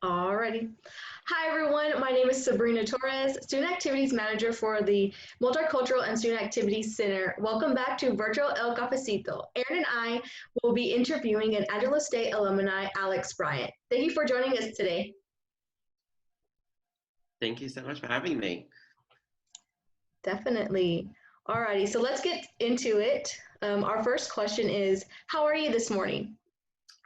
Alrighty. Hi everyone, my name is Sabrina Torres, Student Activities Manager for the Multicultural and Student Activities Center. Welcome back to Virtual El Cafecito. Aaron and I will be interviewing an Angelo State alumni, Alex Bryant. Thank you for joining us today. Thank you so much for having me. Definitely. Alrighty, so let's get into it. Our first question is, how are you this morning?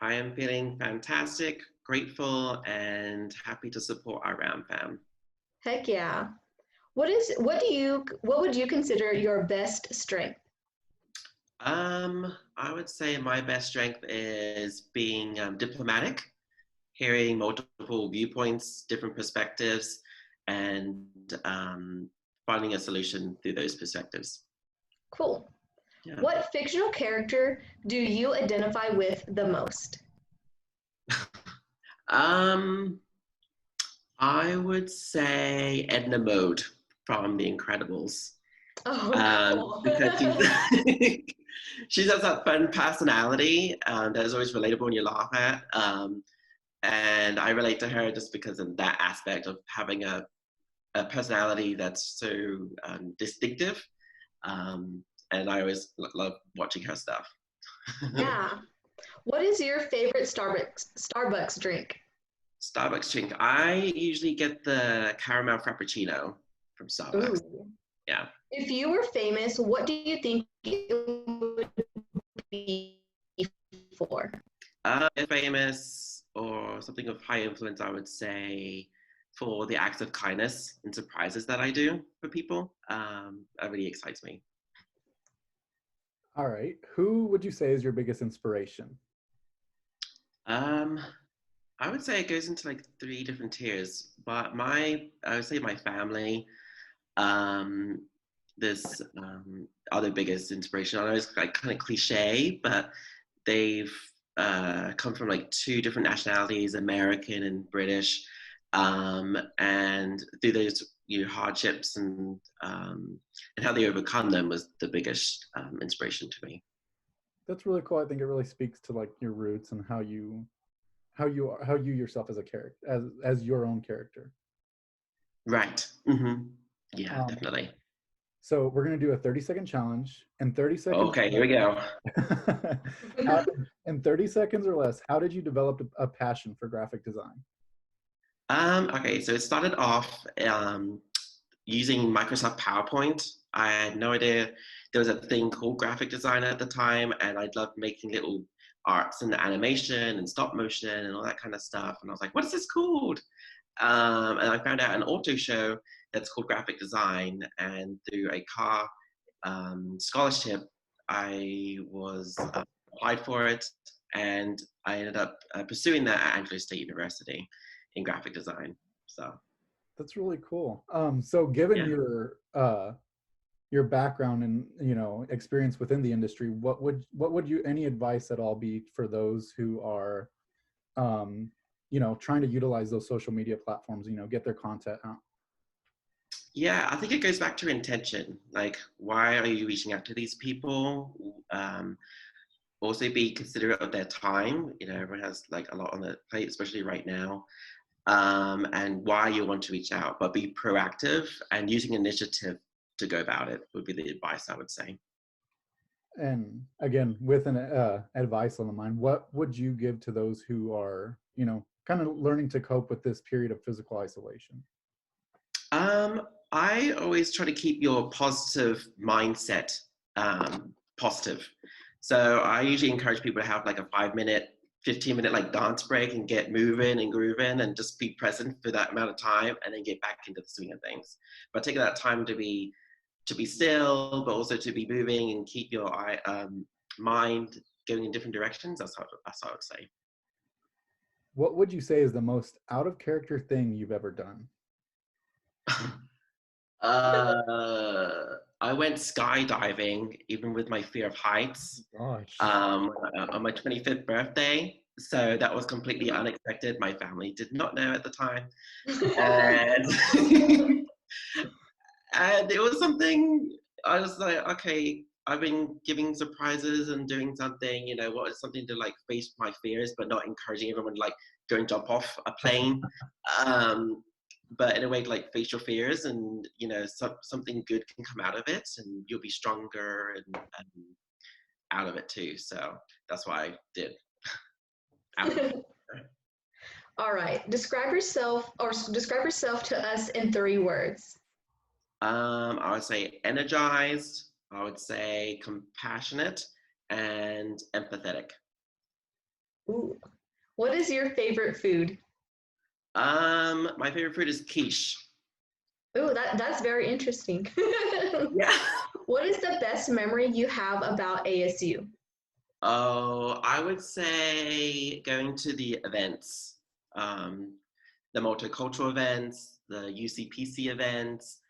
I am feeling fantastic, grateful, and happy to support our RAM fam. Heck yeah. What would you consider your best strength? I would say my best strength is being diplomatic, hearing multiple viewpoints, different perspectives, and finding a solution through those perspectives. Cool. Yeah. What fictional character do you identify with the most? I would say Edna Mode from The Incredibles. Oh, cool. Because she has that fun personality that is always relatable when you laugh at. And I relate to her just because of that aspect of having a personality that's so distinctive. And I always love watching her stuff. Yeah. What is your favorite Starbucks drink? Starbucks drink. I usually get the caramel frappuccino from Starbucks. Ooh. Yeah. If you were famous, what do you think it would be for? Famous or something of high influence, I would say, for the acts of kindness and surprises that I do for people. That really excites me. All right. Who would you say is your biggest inspiration? I would say it goes into like 3 different tiers, but I would say my family, this other biggest inspiration. I know it's like kind of cliche, but they've come from like 2 different nationalities, American and British, and through those hardships and how they overcome them was the biggest inspiration to me. That's really cool. I think it really speaks to like your roots and how you yourself as a character, as your own character. Right. Mm-hmm. Yeah, definitely. So we're going to do a 30-second challenge. In 30 seconds. Okay, here we go. In 30 seconds or less, how did you develop a passion for graphic design? Okay, so it started off using Microsoft PowerPoint. I had no idea there was a thing called graphic design at the time, and I loved making little arts and animation and stop motion and all that kind of stuff. And I was like, what is this called? And I found out an auto show that's called graphic design, and through a car scholarship, I was applied for it, and I ended up pursuing that at Angelo State University in graphic design. So that's really cool. So given your background and experience within the industry, what would you any advice at all be for those who are trying to utilize those social media platforms, get their content out? Yeah, I think it goes back to intention. Like, why are you reaching out to these people? Also be considerate of their time. Everyone has like a lot on their plate, especially right now. And why you want to reach out, but be proactive and using initiative to go about it would be the advice I would say. And again, with an advice on the mind, what would you give to those who are, kind of learning to cope with this period of physical isolation? I always try to keep your positive mindset positive. So I usually encourage people to have like a 5-minute, 15-minute like dance break and get moving and grooving and just be present for that amount of time and then get back into the swing of things. But take that time to be still, but also to be moving and keep your mind going in different directions. That's what I would say. What would you say is the most out of character thing you've ever done? I went skydiving, even with my fear of heights, Gosh. on my 25th birthday. So that was completely unexpected. My family did not know at the time. And, and it was something, I was like, okay, I've been giving surprises and doing something, what is something to like face my fears, but not encouraging everyone to like go and jump off a plane. But in a way, like, face your fears, and you know, something good can come out of it, and you'll be stronger and out of it too. So that's what I did. All right. Describe yourself to us in 3 words. I would say energized. I would say compassionate and empathetic. Ooh. What is your favorite food? My favorite food is quiche. Ooh, that's very interesting. Yeah. What is the best memory you have about ASU? Oh, I would say going to the events, the multicultural events, the UCPC events,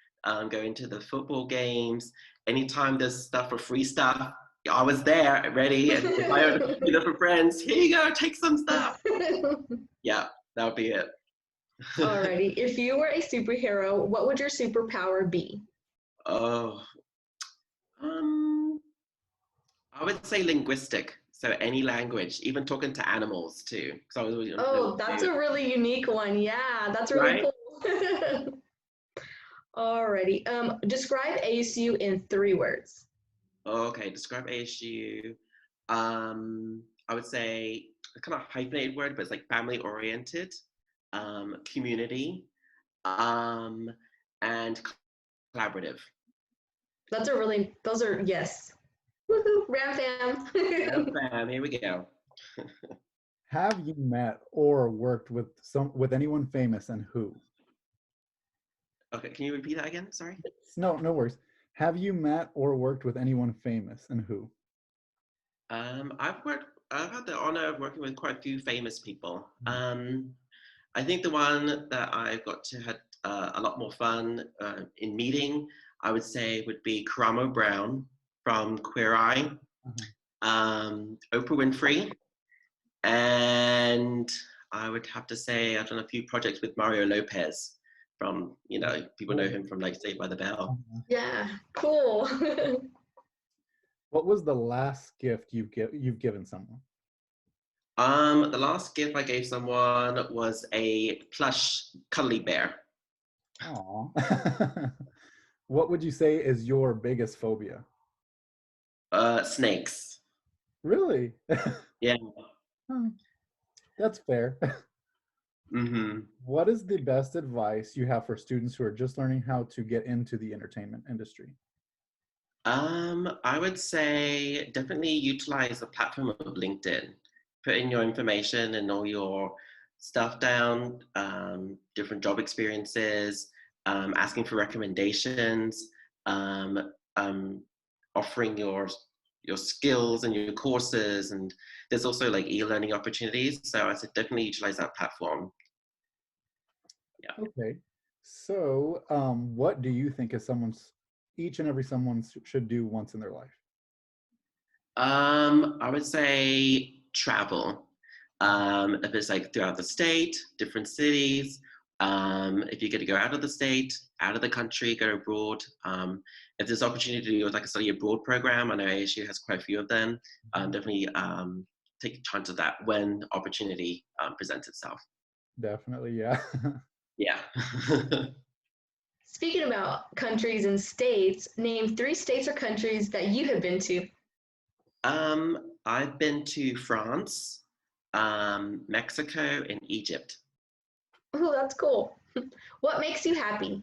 going to the football games. Anytime there's stuff for free stuff, I was there ready. And if I had to do for friends, here you go, take some stuff. Yeah, that would be it. Alrighty. If you were a superhero, what would your superpower be? Oh, I would say linguistic. So any language, even talking to animals too. So I was really, Oh, that's a really unique one. Yeah, that's really right? cool. Alrighty. Describe ASU in 3 words. Okay, describe ASU. I would say a kind of hyphenated word, but it's like family oriented, community, and collaborative. Those are, yes. Woohoo, Ram fam. Bam, here we go. Have you met or worked with anyone famous, and who? Okay, can you repeat that again? Sorry. No worries. Have you met or worked with anyone famous, and who? I've had the honor of working with quite a few famous people. I think the one that I've got to had a lot more fun in meeting, I would say, would be Karamo Brown from Queer Eye, Oprah Winfrey, and I would have to say I've done a few projects with Mario Lopez from, you know, people know him from like Saved by the Bell. Yeah, cool. What was the last gift you've given someone? The last gift I gave someone was a plush cuddly bear. Aw. What would you say is your biggest phobia? Snakes. Really? Yeah. That's fair. What is the best advice you have for students who are just learning how to get into the entertainment industry? I would say definitely utilize the platform of LinkedIn. Put in your information and all your stuff down, different job experiences, asking for recommendations, offering your skills and your courses, and there's also like e-learning opportunities. So I said definitely utilize that platform. Yeah. Okay. So what do you think is each and every someone should do once in their life? I would say travel. If it's like throughout the state, different cities, if you get to go out of the state, out of the country, go abroad. If there's opportunity to do like a study abroad program, I know ASU has quite a few of them. Definitely take a chance of that when opportunity presents itself. Definitely, yeah. Yeah. Speaking about countries and states, name 3 states or countries that you have been to. I've been to France, Mexico, and Egypt. Oh, that's cool. What makes you happy?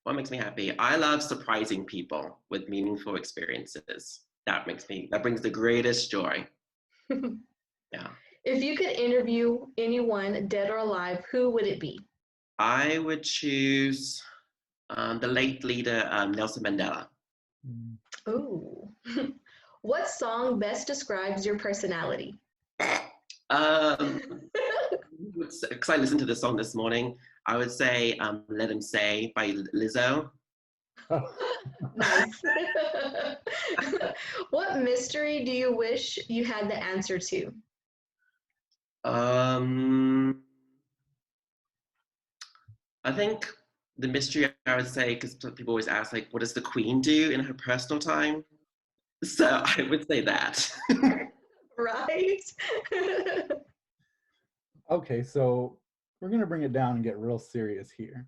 What makes me happy? I love surprising people with meaningful experiences. That brings the greatest joy. Yeah. If you could interview anyone, dead or alive, who would it be? I would choose the late leader, Nelson Mandela. Oh. What song best describes your personality? Because I listened to this song this morning, I would say Let Him Say by Lizzo. Nice. What mystery do you wish you had the answer to? I think the mystery, I would say, because people always ask, like, what does the Queen do in her personal time? So I would say that. Right? Okay, so we're gonna bring it down and get real serious here.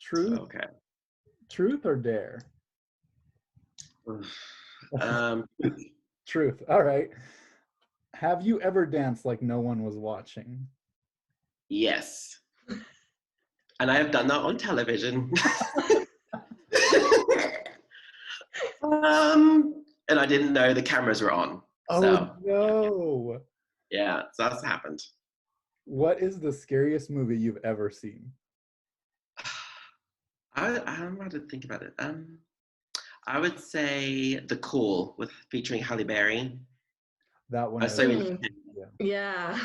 Truth, Okay. truth or dare? Um, Truth. All right. Have you ever danced like no one was watching? yes. And I have done that on television. And I didn't know the cameras were on. Oh So no. yeah, so that's happened. What is the scariest movie you've ever seen? I'm about to think about it. I would say The Call with featuring Halle Berry. That one I is, so interested. Yeah.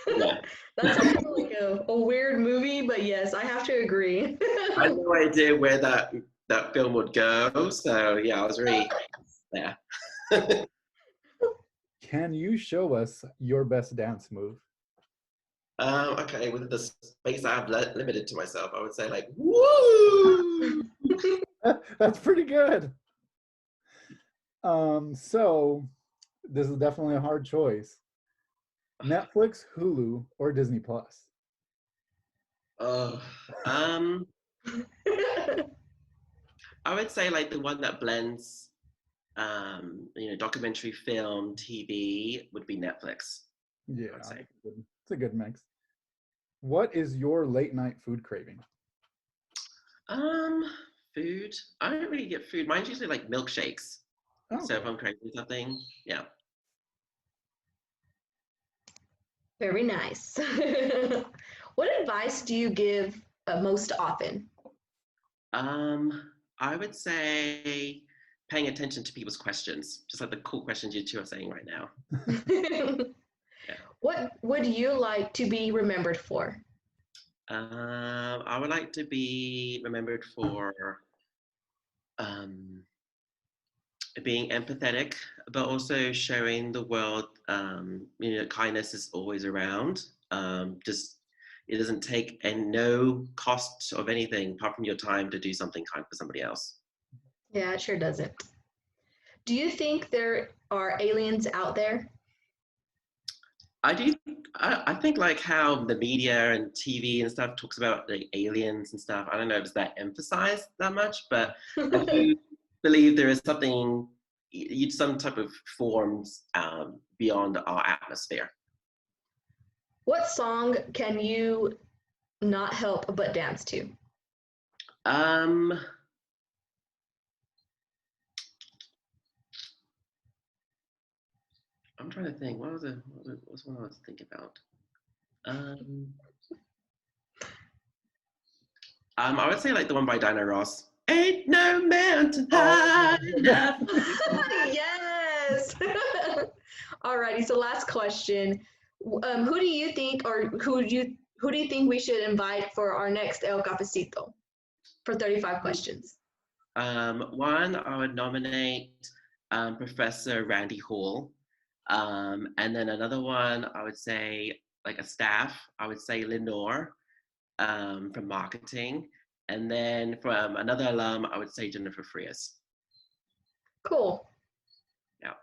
Yeah. That's also like a weird movie, but yes, I have to agree. I had no idea where that film would go. So yeah, I was really there. Can you show us your best dance move? Okay, with the space I have limited to myself, I would say like, woo! That's pretty good. So this is definitely a hard choice. Netflix, Hulu, or Disney Plus? I would say like the one that blends, documentary, film, TV would be Netflix. Yeah, I would say. it's a good mix. What is your late night food craving? Food. I don't really get food. Mine's usually like milkshakes. Okay. So if I'm craving something, yeah. Very nice. What advice do you give most often? I would say paying attention to people's questions, just like the cool questions you two are saying right now. Yeah. What would you like to be remembered for? I would like to be remembered for being empathetic, but also showing the world, kindness is always around. Just it doesn't take no cost of anything apart from your time to do something kind for somebody else. Yeah, it sure doesn't. Do you think there are aliens out there? I do. I think like how the media and TV and stuff talks about like aliens and stuff. I don't know if it's that emphasized that much, but I do believe there is something, some type of forms beyond our atmosphere. What song can you not help but dance to? Um, I'm trying to think. What was one I was thinking about? I would say like the one by Dinah Ross. Ain't no mountain high enough. Yes. Alrighty. So last question. Who do you think, or who do you think we should invite for our next El Cafecito for 35 questions? One, I would nominate Professor Randy Hall. And then another one, I would say like a staff, I would say Lenore from marketing. And then from another alum, I would say Jennifer Frias. Cool. Yeah.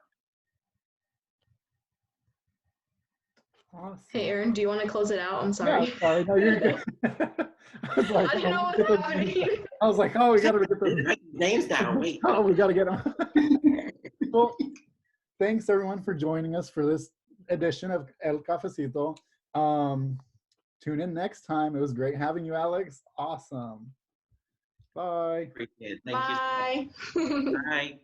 Awesome. Hey, Aaron, do you want to close it out? I'm sorry. Yeah, sorry. No, you're good. I was like, I didn't know what was happening. I was like, oh, we gotta get the names down. Wait. Oh, we gotta get them. Well, thanks everyone for joining us for this edition of El Cafecito. Tune in next time. It was great having you, Alex. Awesome. Bye. Appreciate it. Thank Bye. you. Bye.